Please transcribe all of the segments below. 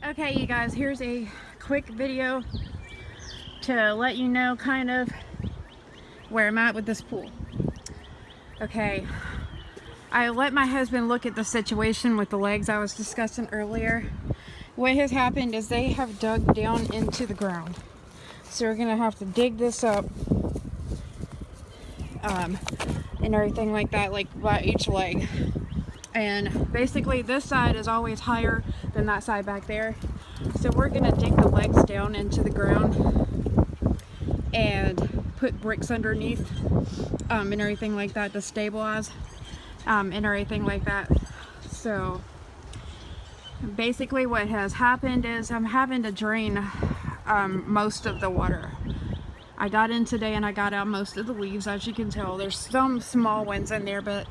Okay, you guys, here's a quick video to let you know kind of where I'm at with this pool. Okay, I let my husband look at the situation with the legs I was discussing earlier. What has happened is they have dug down into the ground. So we're gonna have to dig this up and everything like that, like by each leg. And basically this side is always higher than that side back there. So we're gonna dig the legs down into the ground and put bricks underneath and everything like that to stabilize and everything like that. So basically what has happened is I'm having to drain most of the water. I got in today and I got out most of the leaves. As you can tell, there's some small ones in there, but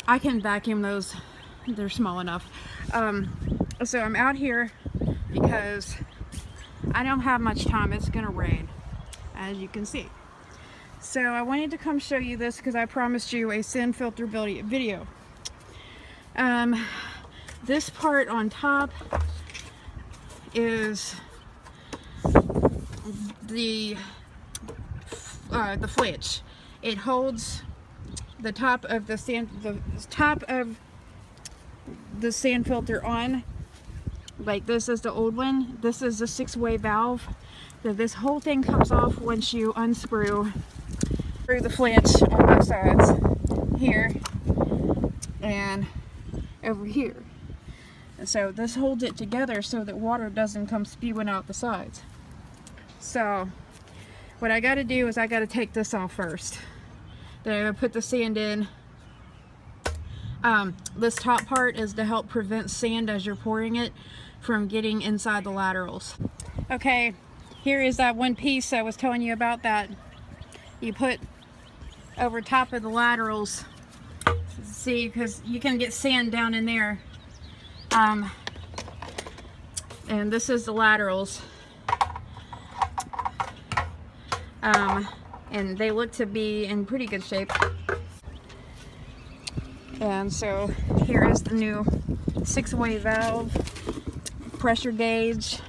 I can vacuum those. They're small enough. So I'm out here because I don't have much time. It's gonna rain, as you can see. So I wanted to come show you this because I promised you a sand filter video. This part on top is the flitch. It holds the top of the sand filter on. Like this is the old one. This is the 6-way valve. So this whole thing comes off once you unscrew through the flitch on both sides, here and over here. And so this holds it together so that water doesn't come spewing out the sides. So what I got to do is I got to take this off first. Then I'm going to put the sand in. This top part is to help prevent sand as you're pouring it from getting inside the laterals. Okay, here is that one piece I was telling you about that you put over top of the laterals. See, because you can get sand down in there. And this is the laterals. And they look to be in pretty good shape. And so here is the new 6-way valve, pressure gauge.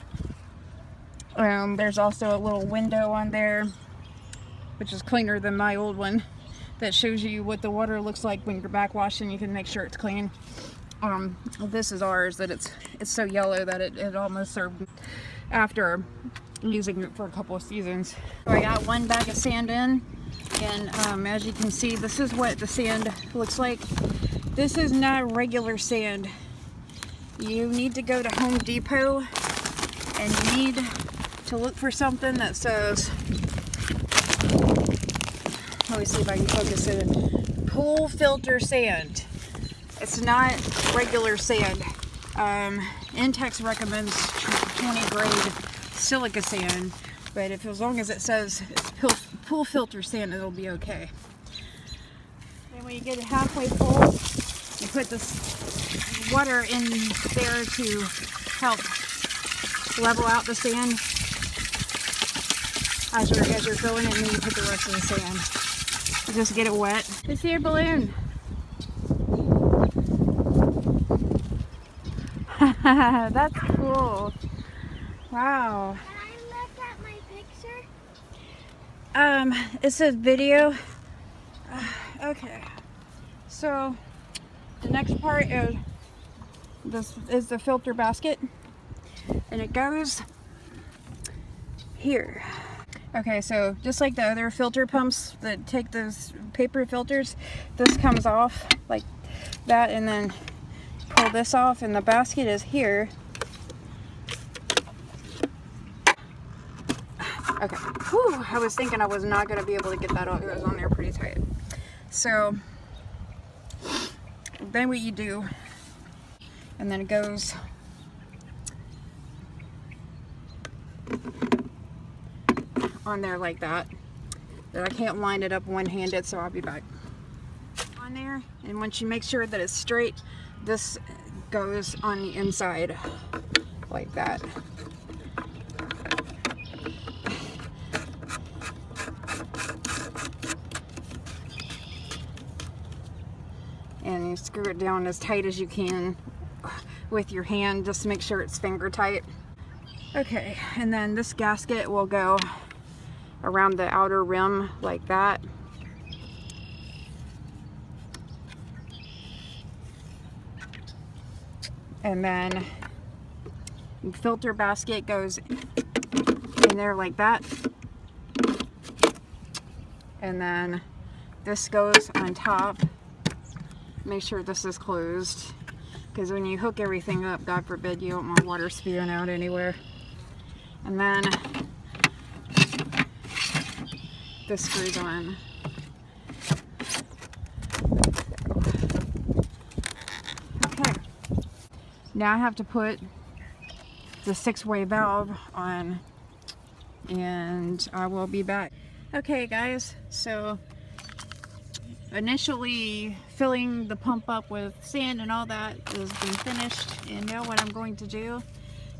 There's also a little window on there, which is cleaner than my old one, that shows you what the water looks like when you're backwashing. You can make sure it's clean. This is ours, that it's so yellow that it almost served after using it for a couple of seasons. So I got one bag of sand in, and as you can see, this is what the sand looks like. This is not regular sand. You need to go to Home Depot and you need to look for something that says, let me see if I can focus it, pool filter sand. It's not regular sand. Intex recommends 20 grade silica sand, but as long as it says pool filter sand, it'll be okay. And when you get it halfway full, you put this water in there to help level out the sand as you're filling it, and then you put the rest of the sand. You just get it wet. It's your balloon. That's cool. Wow. Can I look at my picture? It says video. Okay. So the next part is this is the filter basket, and it goes here. Okay, so just like the other filter pumps that take those paper filters, this comes off like that, and then pull this off, and the basket is here. Okay. Whew, I was thinking I was not going to be able to get that on. It was on there pretty tight. So then what you do, and then it goes on there like that. But I can't line it up one-handed, so I'll be back. On there, and once you make sure that it's straight, this goes on the inside like that. And you screw it down as tight as you can with your hand just to make sure it's finger tight. Okay, and then this gasket will go around the outer rim like that. And then the filter basket goes in there like that. And then this goes on top. Make sure this is closed, because when you hook everything up, God forbid, you don't want water spewing out anywhere. And then this screws on. Okay. Now I have to put the 6-way valve on, and I will be back. Okay guys, so initially filling the pump up with sand and all that has been finished, and now what I'm going to do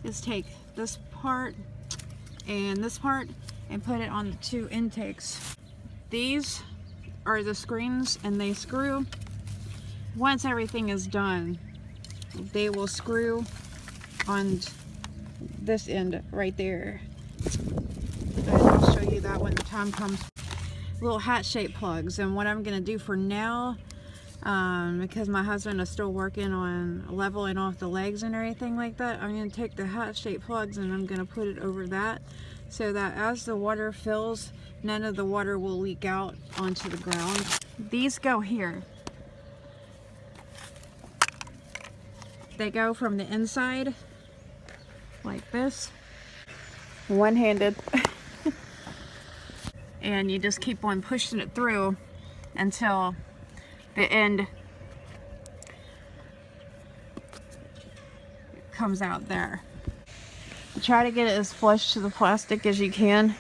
is take this part and this part and put it on the 2 intakes. These are the screens, and they screw. Once everything is done, they will screw on this end right there. But I'll show you that when the time comes. Little hat-shaped plugs, and what I'm gonna do for now, because my husband is still working on leveling off the legs and everything like that, I'm gonna take the hat-shaped plugs and I'm gonna put it over that, so that as the water fills, none of the water will leak out onto the ground. These go here. They go from the inside like this, one-handed. And you just keep on pushing it through until the end comes out there. Try to get it as flush to the plastic as you can.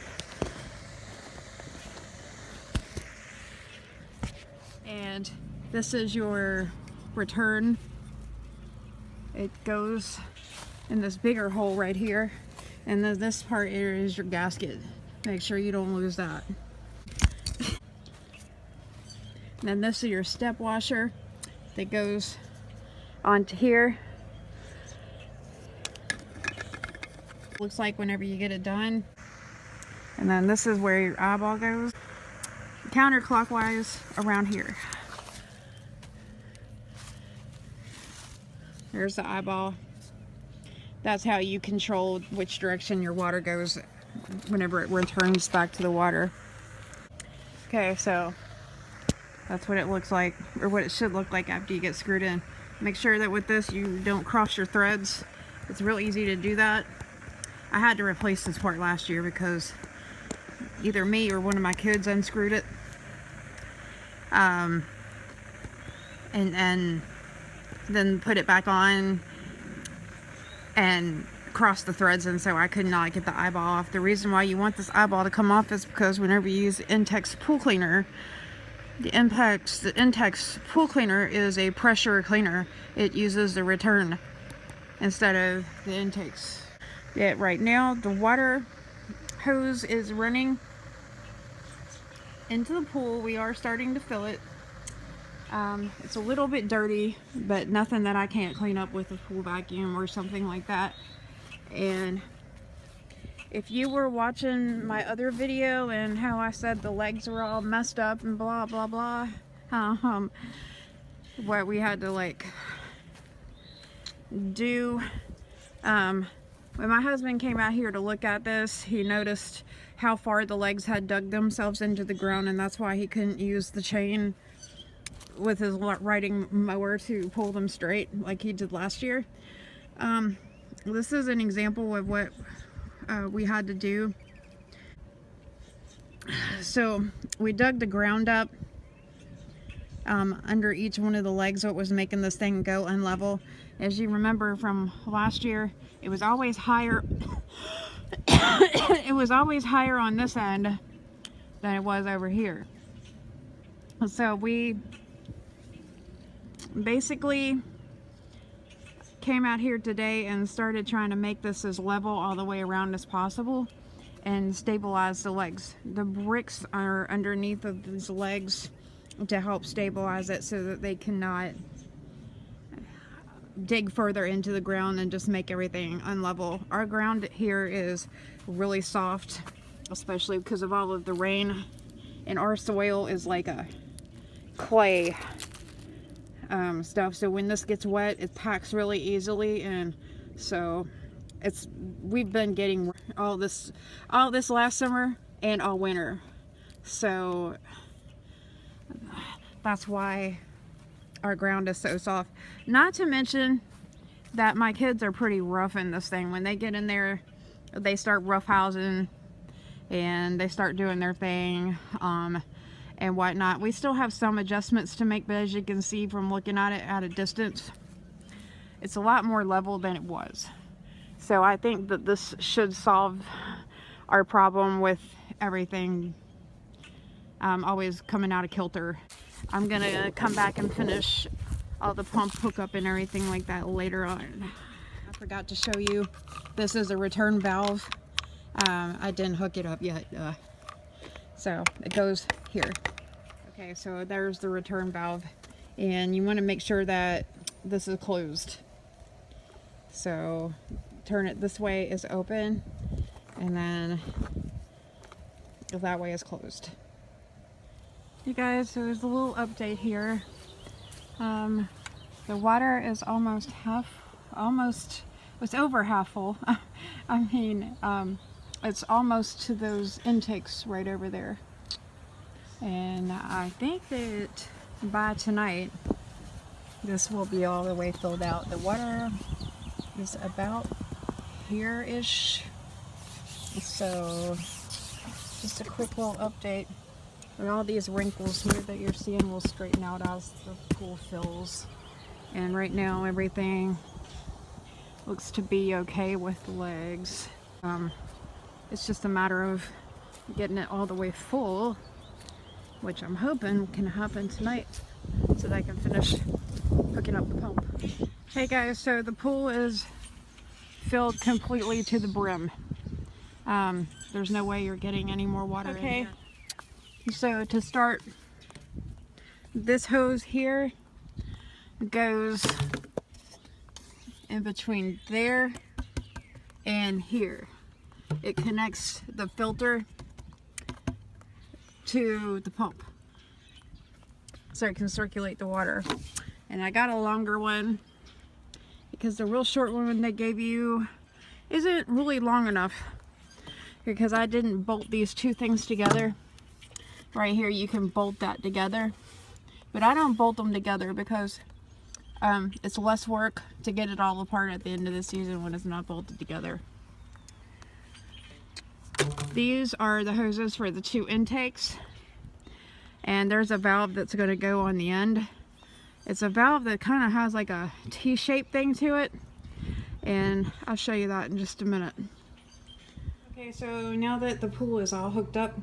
And this is your return. It goes in this bigger hole right here, and then this part here is your gasket. Make sure you don't lose that. And then this is your step washer that goes onto here. Looks like whenever you get it done. And then this is where your eyeball goes, counterclockwise around here. There's the eyeball. That's how you control which direction your water goes whenever it returns back to the water. Okay, so that's what it looks like, or what it should look like after you get screwed in. Make sure that with this you don't cross your threads. It's real easy to do that. I had to replace this part last year because either me or one of my kids unscrewed it. And then put it back on and cross the threads, and so I could not get the eyeball off. The reason why you want this eyeball to come off is because whenever you use the Intex pool cleaner, the Intex pool cleaner is a pressure cleaner. It uses the return instead of the intakes. Yeah, right now the water hose is running into the pool. We are starting to fill it. It's a little bit dirty, but nothing that I can't clean up with a pool vacuum or something like that. And if you were watching my other video and how I said the legs were all messed up and blah blah blah, what we had to like do, when my husband came out here to look at this, he noticed how far the legs had dug themselves into the ground, and that's why he couldn't use the chain with his riding mower to pull them straight like he did last year. This is an example of what we had to do. So we dug the ground up under each one of the legs, what was making this thing go unlevel. As you remember from last year, it was always higher. It was always higher on this end than it was over here. So we basically came out here today and started trying to make this as level all the way around as possible and stabilize the legs. The bricks are underneath of these legs to help stabilize it so that they cannot dig further into the ground and just make everything unlevel. Our ground here is really soft, especially because of all of the rain, and our soil is like a clay stuff, so when this gets wet it packs really easily, and so we've been getting all this last summer and all winter, so that's why our ground is so soft. Not to mention that my kids are pretty rough in this thing. When they get in there, they start roughhousing and they start doing their thing and whatnot. We still have some adjustments to make, but as you can see from looking at it at a distance, it's a lot more level than it was. So I think that this should solve our problem with everything always coming out of kilter. I'm gonna come back and finish all the pump hookup and everything like that later on. I forgot to show you, this is a return valve. I didn't hook it up yet, so it goes here. Okay, so there's the return valve, and you want to make sure that this is closed. So turn it this way is open, and then that way is closed. You guys, so there's a little update here. The water is it's over half full. I mean, it's almost to those intakes right over there. And I think that by tonight, this will be all the way filled out. The water is about here-ish. So, just a quick little update. And all these wrinkles here that you're seeing will straighten out as the pool fills. And right now everything looks to be okay with the legs. It's just a matter of getting it all the way full, which I'm hoping can happen tonight so that I can finish hooking up the pump. Hey guys, so the pool is filled completely to the brim. There's no way you're getting any more water in here. So to start, this hose here goes in between there and here. It connects the filter to the pump so it can circulate the water. And I got a longer one because the real short one they gave you isn't really long enough, because I didn't bolt these two things together. Right here you can bolt that together, but I don't bolt them together because it's less work to get it all apart at the end of the season when it's not bolted together. These are the hoses for the two intakes, and there's a valve that's going to go on the end. It's a valve that kind of has like a T-shaped thing to it, and I'll show you that in just a minute. Okay, so now that the pool is all hooked up,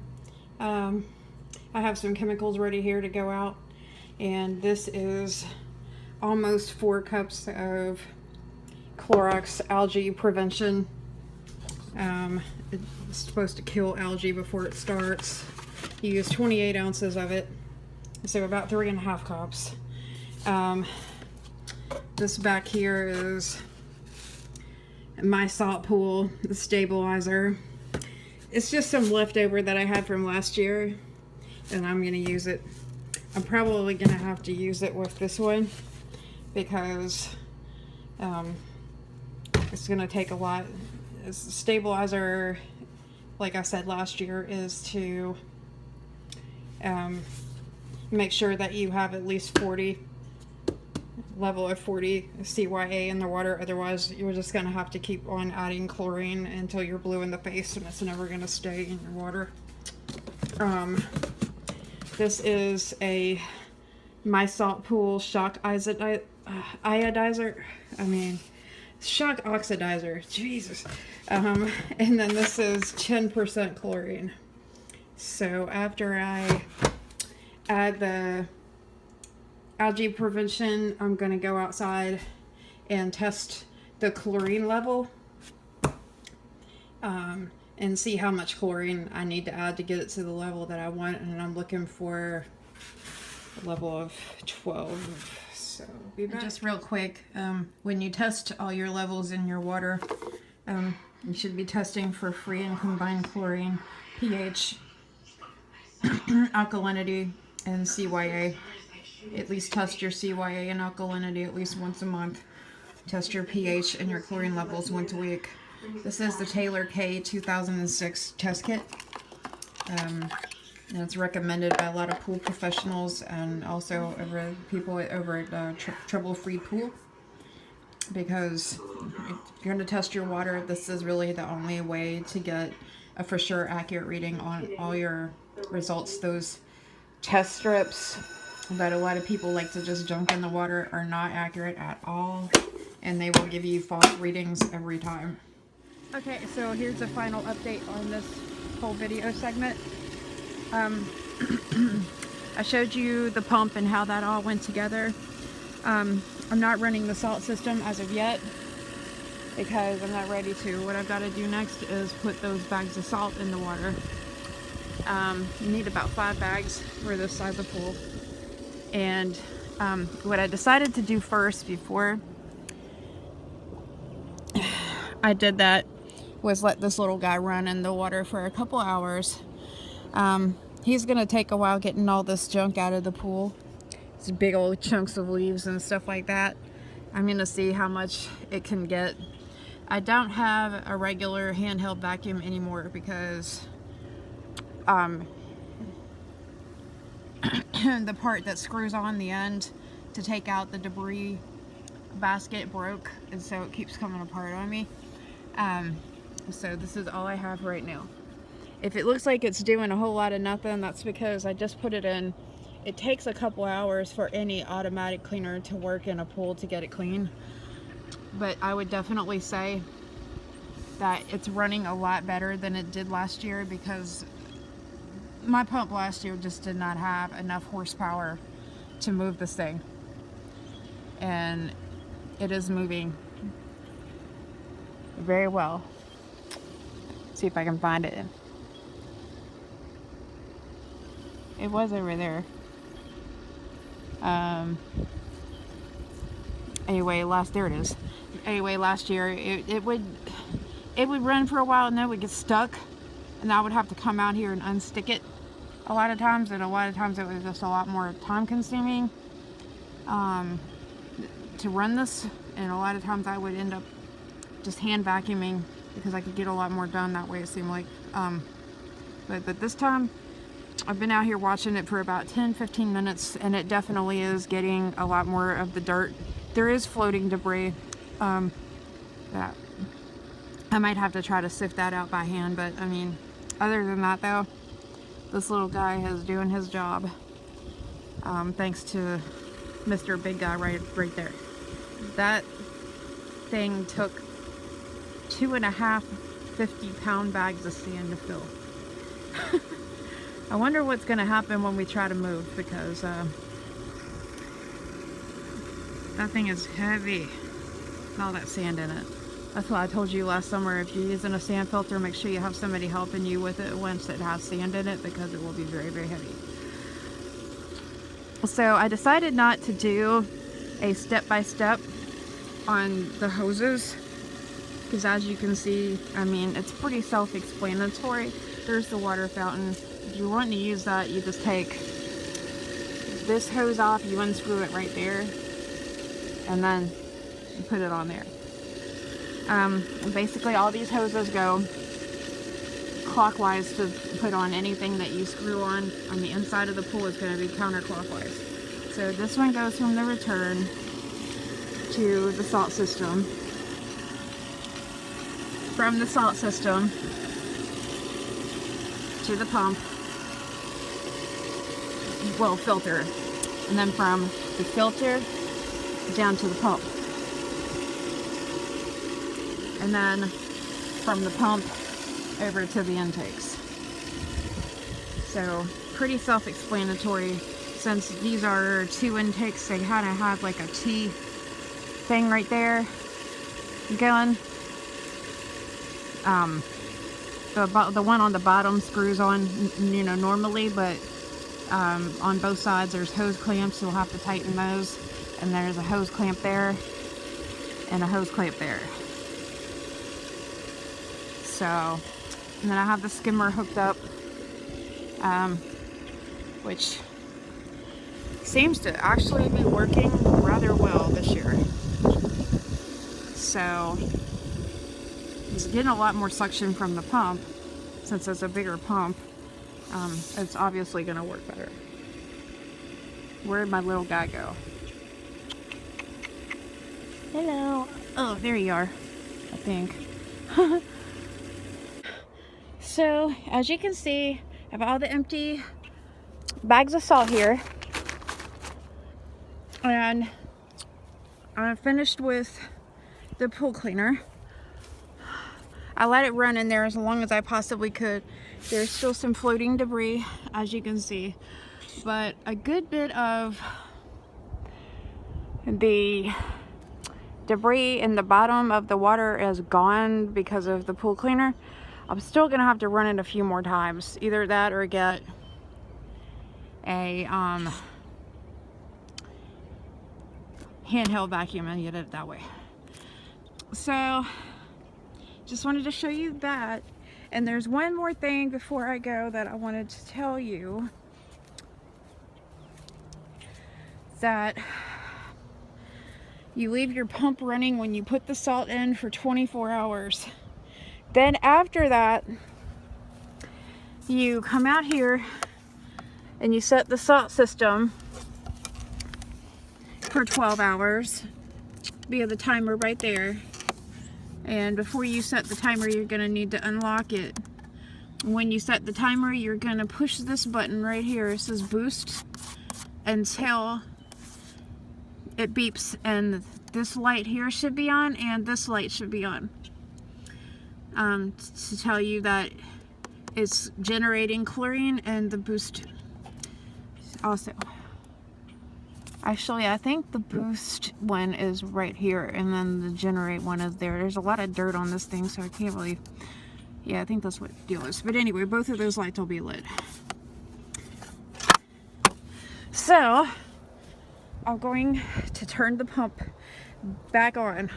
I have some chemicals ready here to go out, and this is almost 4 cups of Clorox algae prevention. It's supposed to kill algae before it starts. You use 28 ounces of it, so about 3.5 cups. This back here is my salt pool, the stabilizer. It's just some leftover that I had from last year, and I'm going to use it. I'm probably going to have to use it with this one because it's going to take a lot. Stabilizer, like I said last year, is to make sure that you have at least 40 level of 40 CYA in the water. Otherwise you're just going to have to keep on adding chlorine until you're blue in the face, and it's never going to stay in your water. This is a My Salt Pool shock iodizer. Shock oxidizer. Jesus. And then this is 10% chlorine. So after I add the algae prevention, I'm going to go outside and test the chlorine level and see how much chlorine I need to add to get it to the level that I want. And I'm looking for a level of 12. So be back. Just real quick, when you test all your levels in your water, you should be testing for free and combined chlorine, pH, alkalinity, and CYA. At least test your CYA and alkalinity at least once a month. Test your pH and your chlorine levels once a week. This is the Taylor K 2006 test kit. And it's recommended by a lot of pool professionals and also over people over at Trouble Free Pool, because if you're going to test your water, this is really the only way to get a for sure accurate reading on all your results. Those test strips that a lot of people like to just dunk in the water are not accurate at all, and they will give you false readings every time. Okay, so here's the final update on this whole video segment. I showed you the pump and how that all went together. I'm not running the salt system as of yet because I'm not ready to. What I've got to do next is put those bags of salt in the water. You need about 5 bags for this size of pool. And what I decided to do first before I did that was let this little guy run in the water for a couple hours. He's gonna take a while getting all this junk out of the pool. It's big old chunks of leaves and stuff like that. I'm gonna see how much it can get. I don't have a regular handheld vacuum anymore because the part that screws on the end to take out the debris basket broke, and so it keeps coming apart on me. So this is all I have right now. If it looks like it's doing a whole lot of nothing, that's because I just put it in. It takes a couple hours for any automatic cleaner to work in a pool to get it clean. But I would definitely say that it's running a lot better than it did last year, because my pump last year just did not have enough horsepower to move this thing. And it is moving very well. See if I can find it. It was over there. Anyway, there it is. Anyway, last year it would run for a while and then it would get stuck, and I would have to come out here and unstick it a lot of times, and a lot of times it was just a lot more time consuming to run this, and a lot of times I would end up just hand vacuuming because I could get a lot more done that way, it seemed like. But this time I've been out here watching it for about 10-15 minutes, and it definitely is getting a lot more of the dirt. There is floating debris that I might have to try to sift that out by hand, but I mean, other than that though, this little guy is doing his job. Thanks to Mr. Big Guy right there. That thing took 2.5 50-pound bags of sand to fill. I wonder what's going to happen when we try to move, because that thing is heavy with all that sand in it. That's why I told you last summer, if you're using a sand filter, make sure you have somebody helping you with it once it has sand in it, because it will be very, very heavy. So I decided not to do a step-by-step on the hoses, because as you can see, I mean, it's pretty self-explanatory. There's the water fountain. If you're wanting to use that, you just take this hose off, you unscrew it right there, and then you put it on there. And basically all these hoses go clockwise to put on anything that you screw on the inside of the pool is going to be counterclockwise. So this one goes from the return to the salt system. From the salt system to the pump, well, filter, and then from the filter down to the pump, and then from the pump over to the intakes. So pretty self-explanatory. Since these are 2 intakes, they kind of have like a T thing right there going. The one on the bottom screws on, you know, normally, but on both sides there's hose clamps, so you'll have to tighten those. and there's a hose clamp there and a hose clamp there. So, and then I have the skimmer hooked up, which seems to actually be working rather well this year. So it's getting a lot more suction from the pump. Since it's a bigger pump, it's obviously going to work better. Where'd my little guy go? Hello. Oh, there you are, I think. So, as you can see, I have all the empty bags of salt here. And I'm finished with the pool cleaner. I let it run in there as long as I possibly could. There's still some floating debris, as you can see. But a good bit of the debris in the bottom of the water is gone because of the pool cleaner. I'm still gonna have to run it a few more times. Either that or get a handheld vacuum and get it that way. So just wanted to show you that. And there's one more thing before I go that I wanted to tell you. That you leave your pump running when you put the salt in for 24 hours. Then after that, you come out here and you set the salt system for 12 hours via the timer right there. And before you set the timer, you're going to need to unlock it. When you set the timer, you're going to push this button right here. It says boost until it beeps, and this light here should be on and this light should be on, to tell you that it's generating chlorine, and the boost also. Actually, I think the boost one is right here, and then the generate one is there. There's a lot of dirt on this thing, so I can't really, yeah, I think that's what the deal is. But anyway, both of those lights will be lit. So I'm going to turn the pump back on.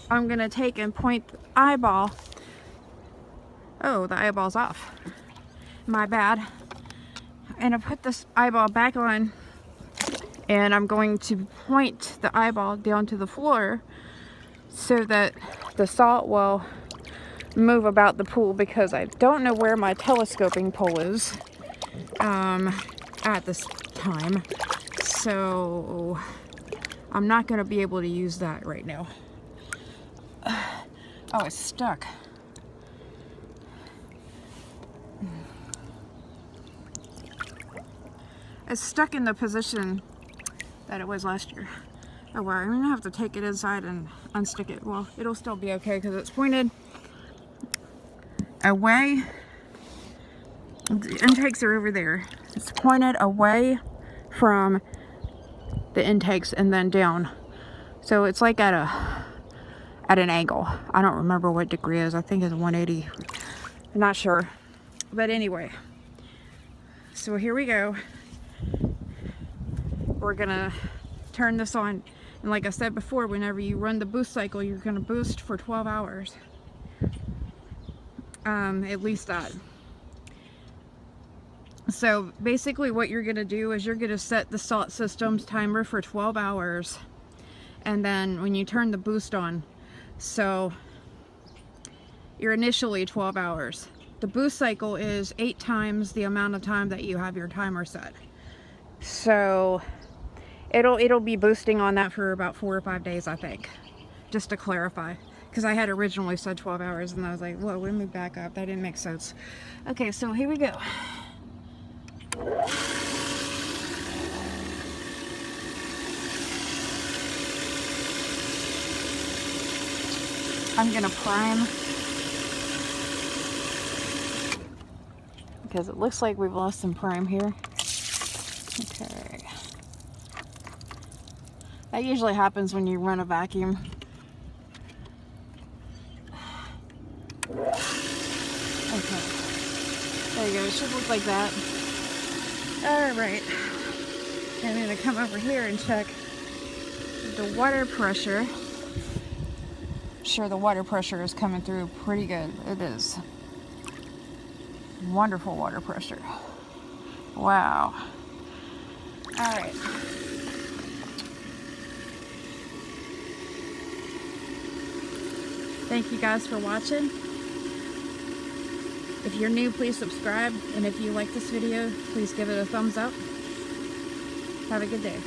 I'm gonna take and point the eyeball. Oh, the eyeball's off. My bad. And I put this eyeball back on, and I'm going to point the eyeball down to the floor so that the salt will move about the pool, because I don't know where my telescoping pole is at this time. So I'm not going to be able to use that right now. Oh, it's stuck. It's stuck in the position that it was last year. Oh well, I'm gonna have to take it inside and unstick it. Well, it'll still be okay because it's pointed away. The intakes are over there. It's pointed away from the intakes and then down. So it's like at an angle. I don't remember what degree it is. I think it's 180. I'm not sure. But anyway. So here we go. We're gonna turn this on. And like I said before, whenever you run the boost cycle, you're gonna boost for 12 hours. At least that. So basically what you're gonna do is you're gonna set the salt system's timer for 12 hours. And then when you turn the boost on, so you're initially 12 hours. The boost cycle is 8 times the amount of time that you have your timer set. So it'll be boosting on that for about 4 or 5 days, I think, just to clarify, because I had originally said 12 hours and I was like, whoa, let me back up, that didn't make sense. Okay, so here we go. I'm gonna prime, because it looks like we've lost some prime here. Okay. That usually happens when you run a vacuum. Okay. There you go. It should look like that. Alright. I'm going to come over here and check the water pressure. Sure, the water pressure is coming through pretty good. It is. Wonderful water pressure. Wow. Alright. Thank you guys for watching. If you're new, please subscribe. And if you like this video, please give it a thumbs up. Have a good day.